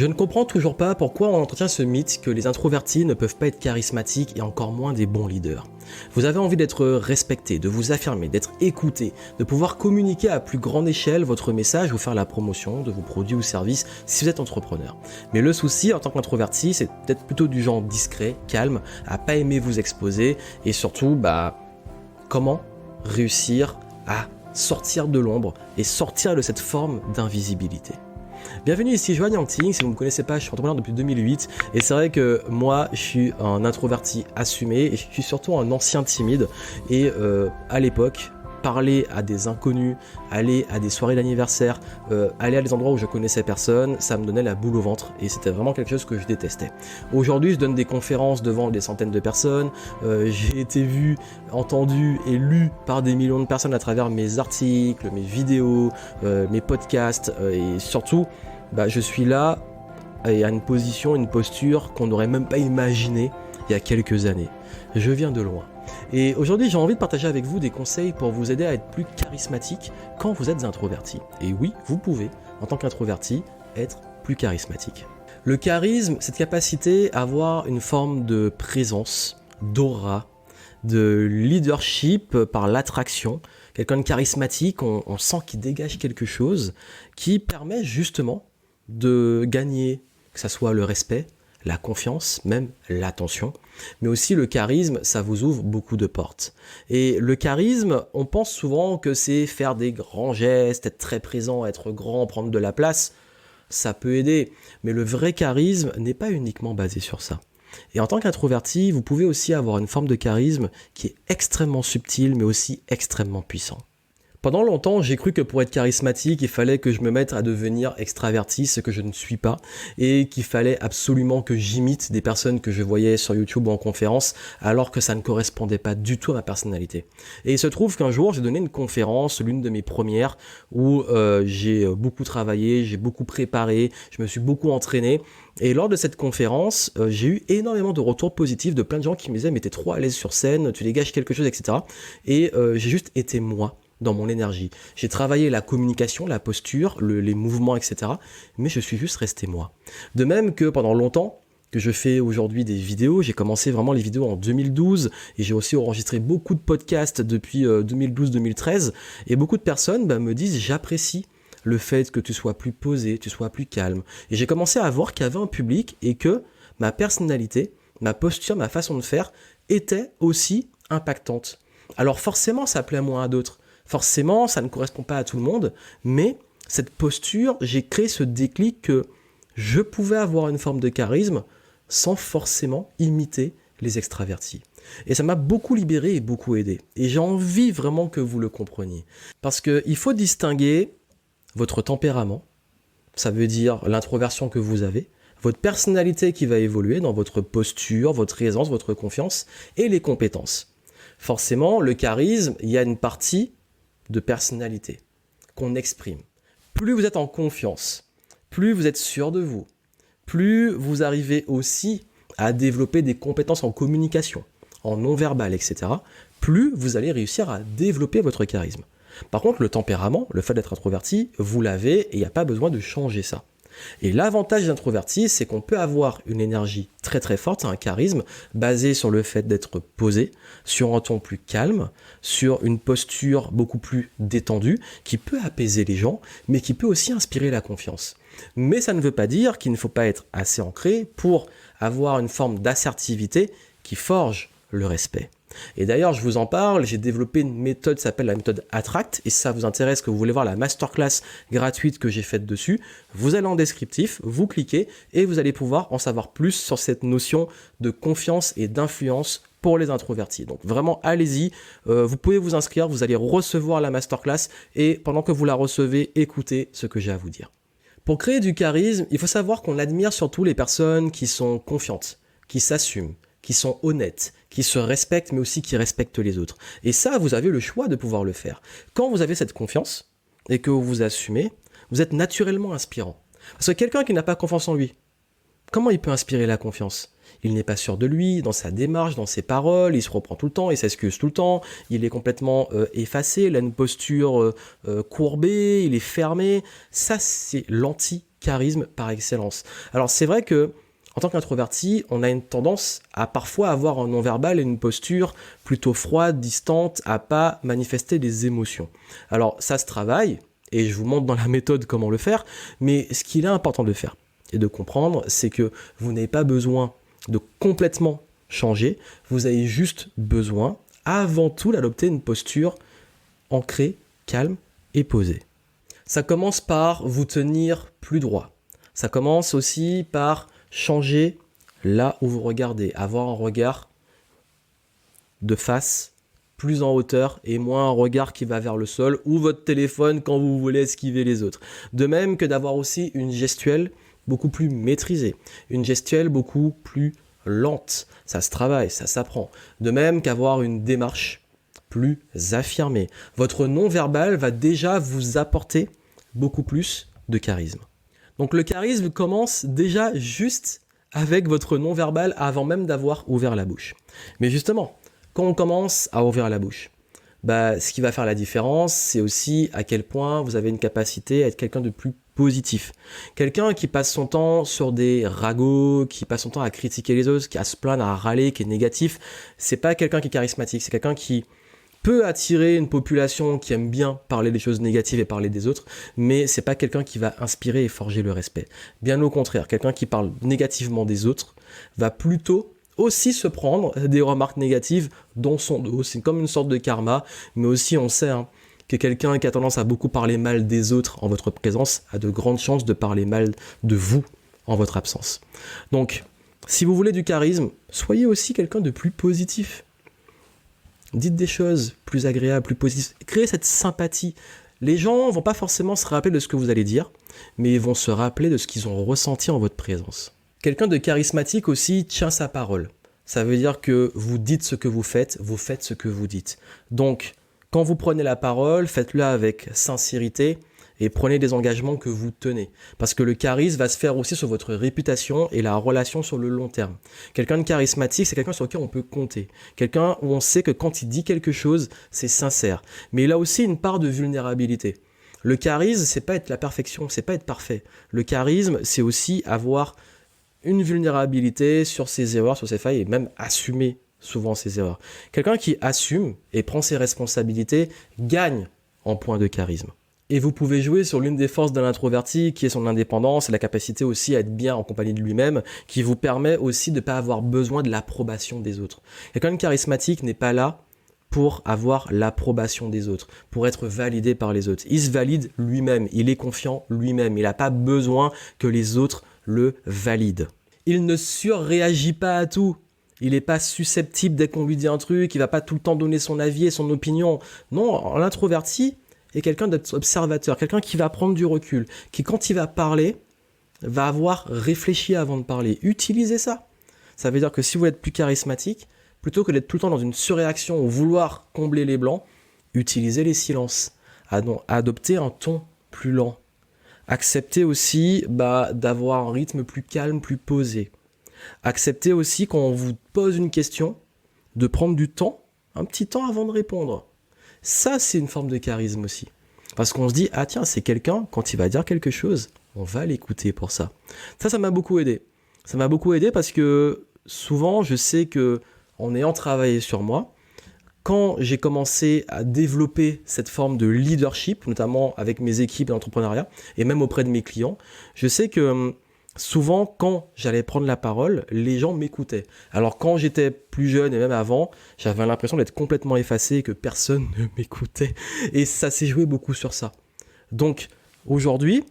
Je ne comprends toujours pas pourquoi on entretient ce mythe que les introvertis ne peuvent pas être charismatiques et encore moins des bons leaders. Vous avez envie d'être respecté, de vous affirmer, d'être écouté, de pouvoir communiquer à plus grande échelle votre message ou faire la promotion de vos produits ou services si vous êtes entrepreneur. Mais le souci en tant qu'introverti, c'est d'être plutôt du genre discret, calme, à pas aimer vous exposer et surtout, comment réussir à sortir de l'ombre et sortir de cette forme d'invisibilité. Bienvenue ici Joanne Yangting, si vous ne me connaissez pas, je suis entrepreneur depuis 2008 et c'est vrai que moi je suis un introverti assumé et je suis surtout un ancien timide et à l'époque, parler à des inconnus, aller à des soirées d'anniversaire, aller à des endroits où je connaissais personne, ça me donnait la boule au ventre et c'était vraiment quelque chose que je détestais. Aujourd'hui je donne des conférences devant des centaines de personnes, j'ai été vu, entendu et lu par des millions de personnes à travers mes articles, mes vidéos, mes podcasts et surtout je suis là et à une position, une posture qu'on n'aurait même pas imaginé il y a quelques années. Je viens de loin. Et aujourd'hui, j'ai envie de partager avec vous des conseils pour vous aider à être plus charismatique quand vous êtes introverti. Et oui, vous pouvez, en tant qu'introverti, être plus charismatique. Le charisme, cette capacité à avoir une forme de présence, d'aura, de leadership par l'attraction. Quelqu'un de charismatique, on sent qu'il dégage quelque chose qui permet justement de gagner, que ce soit le respect, la confiance, même l'attention, mais aussi le charisme, ça vous ouvre beaucoup de portes. Et le charisme, on pense souvent que c'est faire des grands gestes, être très présent, être grand, prendre de la place, ça peut aider, mais le vrai charisme n'est pas uniquement basé sur ça. Et en tant qu'introverti, vous pouvez aussi avoir une forme de charisme qui est extrêmement subtile, mais aussi extrêmement puissant. Pendant longtemps, j'ai cru que pour être charismatique, il fallait que je me mette à devenir extraverti, ce que je ne suis pas, et qu'il fallait absolument que j'imite des personnes que je voyais sur YouTube ou en conférence, alors que ça ne correspondait pas du tout à ma personnalité. Et il se trouve qu'un jour, j'ai donné une conférence, l'une de mes premières, où j'ai beaucoup travaillé, j'ai beaucoup préparé, je me suis beaucoup entraîné, et lors de cette conférence, j'ai eu énormément de retours positifs de plein de gens qui me disaient « mais t'es trop à l'aise sur scène, tu dégages quelque chose, etc. » Et j'ai juste été moi. Dans mon énergie. J'ai travaillé la communication, la posture, les mouvements, etc. Mais je suis juste resté moi. De même que pendant longtemps, que je fais aujourd'hui des vidéos, j'ai commencé vraiment les vidéos en 2012 et j'ai aussi enregistré beaucoup de podcasts depuis 2012-2013 et beaucoup de personnes me disent j'apprécie le fait que tu sois plus posé, tu sois plus calme. Et j'ai commencé à voir qu'il y avait un public et que ma personnalité, ma posture, ma façon de faire était aussi impactante. Alors forcément, ça plaît moins à d'autres. Forcément, ça ne correspond pas à tout le monde, mais cette posture, j'ai créé ce déclic que je pouvais avoir une forme de charisme sans forcément imiter les extravertis. Et ça m'a beaucoup libéré et beaucoup aidé. Et j'ai envie vraiment que vous le compreniez. Parce qu'il faut distinguer votre tempérament, ça veut dire l'introversion que vous avez, votre personnalité qui va évoluer dans votre posture, votre aisance, votre confiance et les compétences. Forcément, le charisme, il y a une partie de personnalité qu'on exprime. Plus vous êtes en confiance, plus vous êtes sûr de vous, plus vous arrivez aussi à développer des compétences en communication, en non-verbal, etc., plus vous allez réussir à développer votre charisme. Par contre, le tempérament, le fait d'être introverti, vous l'avez et il n'y a pas besoin de changer ça. Et l'avantage d'introverti, c'est qu'on peut avoir une énergie très très forte, un charisme basé sur le fait d'être posé, sur un ton plus calme, sur une posture beaucoup plus détendue, qui peut apaiser les gens, mais qui peut aussi inspirer la confiance. Mais ça ne veut pas dire qu'il ne faut pas être assez ancré pour avoir une forme d'assertivité qui forge le respect. Et d'ailleurs, je vous en parle, j'ai développé une méthode qui s'appelle la méthode Attract, et si ça vous intéresse, que vous voulez voir la masterclass gratuite que j'ai faite dessus, vous allez en descriptif, vous cliquez, et vous allez pouvoir en savoir plus sur cette notion de confiance et d'influence pour les introvertis. Donc vraiment, allez-y, vous pouvez vous inscrire, vous allez recevoir la masterclass, et pendant que vous la recevez, écoutez ce que j'ai à vous dire. Pour créer du charisme, il faut savoir qu'on admire surtout les personnes qui sont confiantes, qui s'assument, qui sont honnêtes, qui se respectent, mais aussi qui respectent les autres. Et ça, vous avez le choix de pouvoir le faire. Quand vous avez cette confiance et que vous vous assumez, vous êtes naturellement inspirant. Parce que quelqu'un qui n'a pas confiance en lui, comment il peut inspirer la confiance ? il n'est pas sûr de lui, dans sa démarche, dans ses paroles, il se reprend tout le temps, il s'excuse tout le temps, il est complètement effacé, il a une posture courbée, il est fermé. Ça, c'est l'anti-charisme par excellence. Alors c'est vrai que en tant qu'introverti, on a une tendance à parfois avoir un non-verbal et une posture plutôt froide, distante, à pas manifester des émotions. Alors ça se travaille, et je vous montre dans la méthode comment le faire, mais ce qu'il est important de faire et de comprendre, c'est que vous n'avez pas besoin de complètement changer, vous avez juste besoin, avant tout, d'adopter une posture ancrée, calme et posée. Ça commence par vous tenir plus droit. Ça commence aussi par changer là où vous regardez, avoir un regard de face, plus en hauteur et moins un regard qui va vers le sol ou votre téléphone quand vous voulez esquiver les autres. De même que d'avoir aussi une gestuelle beaucoup plus maîtrisée, une gestuelle beaucoup plus lente. Ça se travaille, ça s'apprend. De même qu'avoir une démarche plus affirmée. Votre non-verbal va déjà vous apporter beaucoup plus de charisme. Donc le charisme commence déjà juste avec votre non-verbal avant même d'avoir ouvert la bouche. Mais justement, quand on commence à ouvrir la bouche, ce qui va faire la différence, c'est aussi à quel point vous avez une capacité à être quelqu'un de plus positif. Quelqu'un qui passe son temps sur des ragots, qui passe son temps à critiquer les autres, qui à se plaindre, à râler, qui est négatif, c'est pas quelqu'un qui est charismatique, c'est quelqu'un qui peut attirer une population qui aime bien parler des choses négatives et parler des autres, mais c'est pas quelqu'un qui va inspirer et forger le respect. Bien au contraire, quelqu'un qui parle négativement des autres va plutôt aussi se prendre des remarques négatives dans son dos. C'est comme une sorte de karma, mais aussi on sait que quelqu'un qui a tendance à beaucoup parler mal des autres en votre présence a de grandes chances de parler mal de vous en votre absence. Donc, si vous voulez du charisme, soyez aussi quelqu'un de plus positif. Dites des choses plus agréables, plus positives. Créez cette sympathie. Les gens ne vont pas forcément se rappeler de ce que vous allez dire, mais ils vont se rappeler de ce qu'ils ont ressenti en votre présence. Quelqu'un de charismatique aussi tient sa parole. Ça veut dire que vous dites ce que vous faites ce que vous dites. Donc, quand vous prenez la parole, faites-le avec sincérité et prenez des engagements que vous tenez. Parce que le charisme va se faire aussi sur votre réputation et la relation sur le long terme. Quelqu'un de charismatique, c'est quelqu'un sur lequel on peut compter. Quelqu'un où on sait que quand il dit quelque chose, c'est sincère. Mais il a aussi une part de vulnérabilité. Le charisme, c'est pas être la perfection, c'est pas être parfait. Le charisme, c'est aussi avoir une vulnérabilité sur ses erreurs, sur ses failles et même assumer souvent ses erreurs. Quelqu'un qui assume et prend ses responsabilités gagne en point de charisme. Et vous pouvez jouer sur l'une des forces d'un introverti qui est son indépendance et la capacité aussi à être bien en compagnie de lui-même qui vous permet aussi de ne pas avoir besoin de l'approbation des autres. Quelqu'un de charismatique n'est pas là pour avoir l'approbation des autres, pour être validé par les autres. Il se valide lui-même, il est confiant lui-même, il n'a pas besoin que les autres le valident. Il ne surréagit pas à tout. Il n'est pas susceptible dès qu'on lui dit un truc, il ne va pas tout le temps donner son avis et son opinion. Non, l'introverti est quelqu'un d'observateur, quelqu'un qui va prendre du recul, qui quand il va parler, va avoir réfléchi avant de parler. Utilisez ça. Ça veut dire que si vous êtes plus charismatique, plutôt que d'être tout le temps dans une surréaction ou vouloir combler les blancs, utilisez les silences. Adoptez un ton plus lent. Acceptez aussi d'avoir un rythme plus calme, plus posé. Acceptez aussi quand on vous pose une question, de prendre du temps, un petit temps avant de répondre. Ça, c'est une forme de charisme aussi. Parce qu'on se dit, ah tiens, c'est quelqu'un, quand il va dire quelque chose, on va l'écouter pour ça. Ça m'a beaucoup aidé. Ça m'a beaucoup aidé parce que souvent, je sais que en ayant travaillé sur moi, quand j'ai commencé à développer cette forme de leadership, notamment avec mes équipes d'entrepreneuriat et même auprès de mes clients, je sais que souvent, quand j'allais prendre la parole, les gens m'écoutaient. Alors quand j'étais plus jeune et même avant, j'avais l'impression d'être complètement effacé et que personne ne m'écoutait. Et ça s'est joué beaucoup sur ça. Donc aujourd'hui,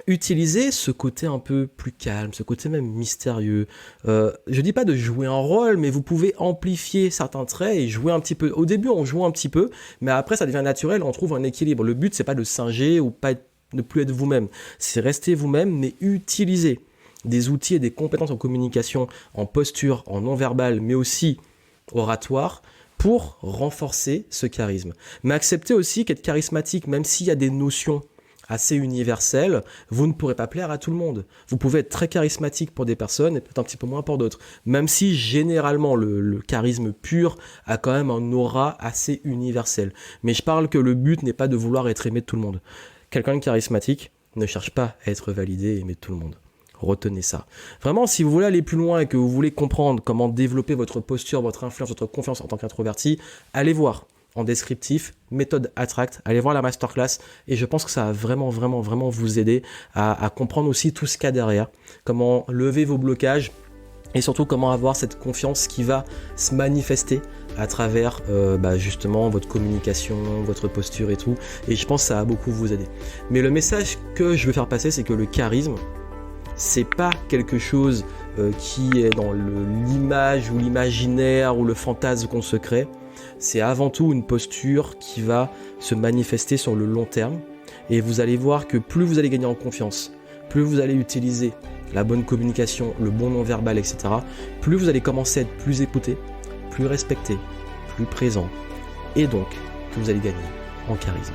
utilisez ce côté un peu plus calme, ce côté même mystérieux. Je dis pas de jouer un rôle, mais vous pouvez amplifier certains traits et jouer un petit peu. Au début, on joue un petit peu, mais après, ça devient naturel, on trouve un équilibre. Le but, c'est pas de singer ou ne plus être vous-même. C'est rester vous-même, mais utiliser des outils et des compétences en communication, en posture, en non-verbal, mais aussi oratoire, pour renforcer ce charisme. Mais accepter aussi qu'être charismatique, même s'il y a des notions assez universel, vous ne pourrez pas plaire à tout le monde. Vous pouvez être très charismatique pour des personnes et peut-être un petit peu moins pour d'autres. Même si généralement le charisme pur a quand même un aura assez universel. Mais je parle que le but n'est pas de vouloir être aimé de tout le monde. Quelqu'un de charismatique ne cherche pas à être validé et aimé de tout le monde. Retenez ça. Vraiment, si vous voulez aller plus loin et que vous voulez comprendre comment développer votre posture, votre influence, votre confiance en tant qu'introverti, allez voir en descriptif, méthode Attract, allez voir la masterclass et je pense que ça va vraiment vous aider à comprendre aussi tout ce qu'il y a derrière, comment lever vos blocages et surtout comment avoir cette confiance qui va se manifester à travers justement votre communication, votre posture et tout, et je pense que ça va beaucoup vous aider. Mais le message que je veux faire passer, c'est que le charisme, c'est pas quelque chose qui est dans l'image ou l'imaginaire ou le fantasme qu'on se crée. C'est avant tout une posture qui va se manifester sur le long terme et vous allez voir que plus vous allez gagner en confiance, plus vous allez utiliser la bonne communication, le bon non-verbal, etc., plus vous allez commencer à être plus écouté, plus respecté, plus présent et donc que vous allez gagner en charisme.